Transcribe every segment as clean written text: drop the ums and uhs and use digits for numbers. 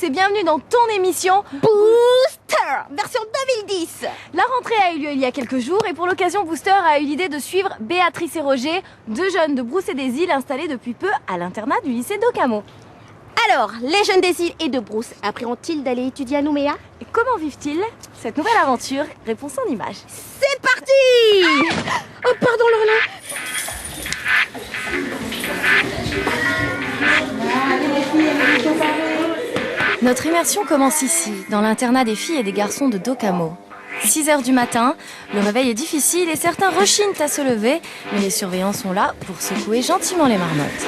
et bienvenue dans ton émission Booster version 2010. La rentrée a eu lieu il y a quelques jours et pour l'occasion Booster a eu l'idée de suivre Béatrice et Roger, deux jeunes de Brousse et des Îles installés depuis peu à l'internat du lycée d'Occamo. Alors, les jeunes des îles et de Brousse appriront-ils d'aller étudier à Nouméa? Et comment vivent-ils cette nouvelle aventure? Réponse en images. C'est parti. Oh pardon Lola. Notre immersion commence ici, dans l'internat des filles et des garçons de Docamo. 6h du matin, le réveil est difficile et certains rechignent à se lever, mais les surveillants sont là pour secouer gentiment les marmottes.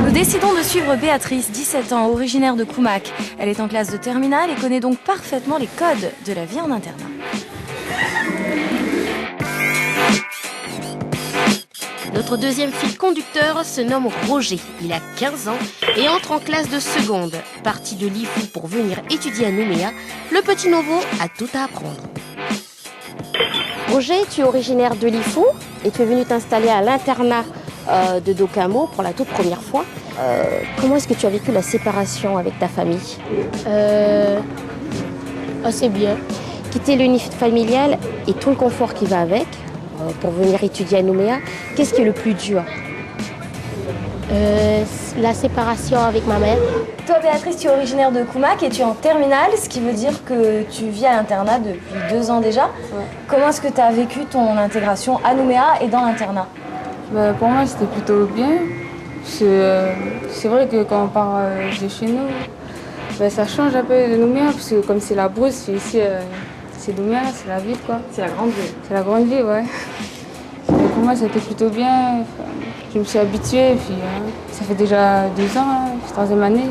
Nous décidons de suivre Béatrice, 17 ans, originaire de Koumak. Elle est en classe de terminale et connaît donc parfaitement les codes de la vie en internat. Notre deuxième fil conducteur se nomme Roger. Il a 15 ans et entre en classe de seconde. Parti de Lifou pour venir étudier à Nouméa, le petit nouveau a tout à apprendre. Roger, tu es originaire de Lifou et tu es venu t'installer à l'internat de Docamo pour la toute première fois. Comment est-ce que tu as vécu la séparation avec ta famille? Assez bien. Quitter l'unité familiale et tout le confort qui va avec pour venir étudier à Nouméa, qu'est-ce qui est le plus dur? La séparation avec ma mère. Toi Béatrice, tu es originaire de Koumak et tu es en terminale, ce qui veut dire que tu vis à l'internat depuis 2 ans déjà. Ouais. Comment est-ce que tu as vécu ton intégration à Nouméa et dans l'internat? Pour moi, c'était plutôt bien. C'est vrai que quand on part de chez nous, ça change un peu de Nouméa, parce que comme c'est la brousse, ici, c'est Nouméa, c'est la ville, quoi. C'est la grande ville. C'est la grande ville, ouais. Et pour moi, c'était plutôt bien. Enfin, je me suis habituée, et puis ça fait déjà 2 ans, c'est 3e année,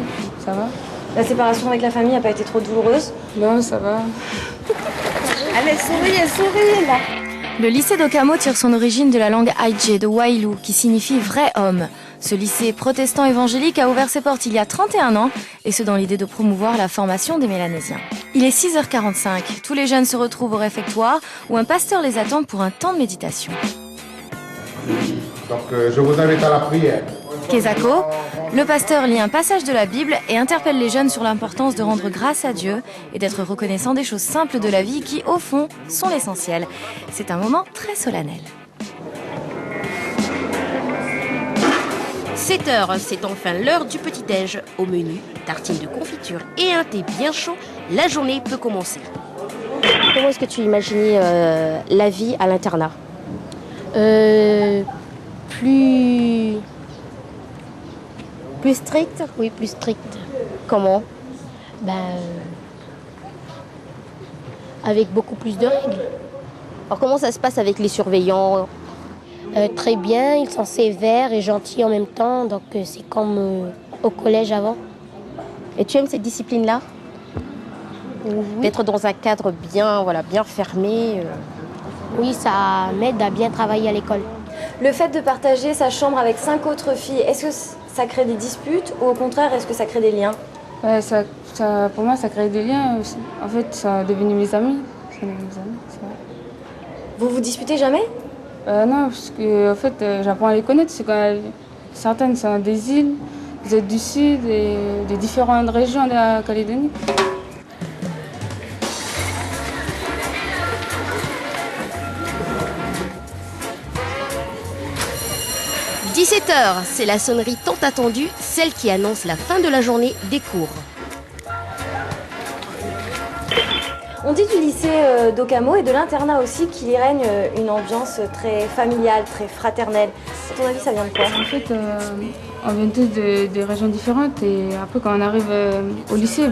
ça va. La séparation avec la famille n'a pas été trop douloureuse? Non, ça va. Allez, souris là. Le lycée d'Occamo tire son origine de la langue Aïdjé de Wailou, qui signifie vrai homme. Ce lycée protestant évangélique a ouvert ses portes il y a 31 ans, et ce dans l'idée de promouvoir la formation des Mélanésiens. Il est 6h45, tous les jeunes se retrouvent au réfectoire, où un pasteur les attend pour un temps de méditation. Donc je vous invite à la prière. Kezako, le pasteur lit un passage de la Bible et interpelle les jeunes sur l'importance de rendre grâce à Dieu et d'être reconnaissant des choses simples de la vie qui, au fond, sont l'essentiel. C'est un moment très solennel. 7h, c'est enfin l'heure du petit-déj. Au menu, tartines de confiture et un thé bien chaud, la journée peut commencer. Comment est-ce que tu imaginais la vie à l'internat? Plus strict? Oui, plus strict. Comment? Avec beaucoup plus de règles. Alors comment ça se passe avec les surveillants? Très bien, ils sont sévères et gentils en même temps, donc c'est comme au collège avant. Et tu aimes cette discipline-là? Oui. D'être dans un cadre bien fermé. Oui, ça m'aide à bien travailler à l'école. Le fait de partager sa chambre avec 5 autres filles, est-ce que ça crée des disputes ou au contraire, est-ce que ça crée des liens? Pour moi, ça crée des liens. En fait, ça a devenu mes amis. C'est mes amis, c'est vrai. Vous vous disputez jamais? Non, parce que en fait, j'apprends à les connaître. Certaines sont des îles, vous êtes du sud et des différentes régions de la Calédonie. « 17h, c'est la sonnerie tant attendue, celle qui annonce la fin de la journée des cours. On dit du lycée d'Occamo et de l'internat aussi qu'il y règne une ambiance très familiale, très fraternelle. À ton avis, ça vient de quoi? En fait, on vient tous de régions différentes et après quand on arrive au lycée,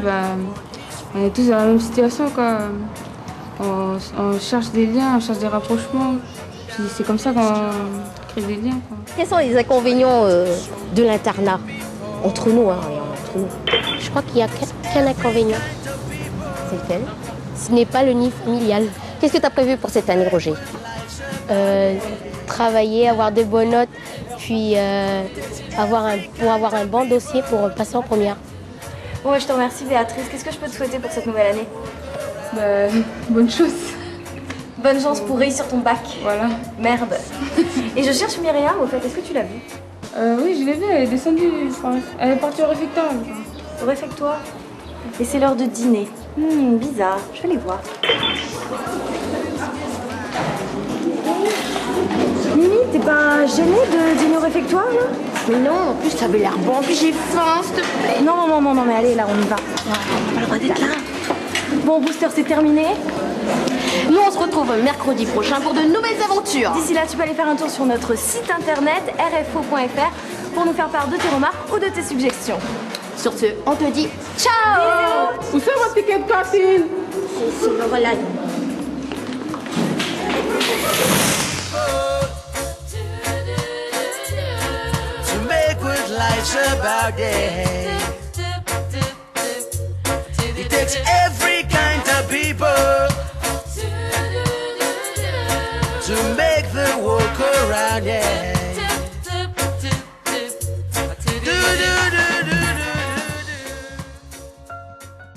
on est tous dans la même situation, quoi. On cherche des liens, on cherche des rapprochements. Puis c'est comme ça qu'on crée des liens, quoi. Quels sont les inconvénients de l'internat? Entre nous, hein, entre nous. Je crois qu'il n'y a qu'un inconvénient. C'est lequel? Ce n'est pas le nid familial. Qu'est-ce que tu as prévu pour cette année, Roger? Travailler, avoir de bonnes notes, puis pour avoir un bon dossier pour passer en première. Bon, je te remercie Béatrice. Qu'est-ce que je peux te souhaiter pour cette nouvelle année? Bonne chose. Bonne chance pour réussir ton bac. Voilà. Merde. Et je cherche Myriam, au fait, est-ce que tu l'as vue? Oui, je l'ai vue, elle est descendue. Elle est partie au réfectoire. Au réfectoire. Et c'est l'heure de dîner. Bizarre. Je vais les voir. Mimi, t'es pas gênée de dîner au réfectoire, là? Mais non, en plus, ça avait l'air bon. En plus, j'ai faim, s'il te plaît. Non, mais allez, là, on y va. On a pas le droit d'être là. Bon, Booster, c'est terminé. Nous, on se retrouve mercredi prochain pour de nouvelles aventures. D'ici là, tu peux aller faire un tour sur notre site internet rfo.fr pour nous faire part de tes remarques ou de tes suggestions. Sur ce, on te dit ciao. Où c'est votre ticket de cantine? C'est le relais. To make good life about day. It takes every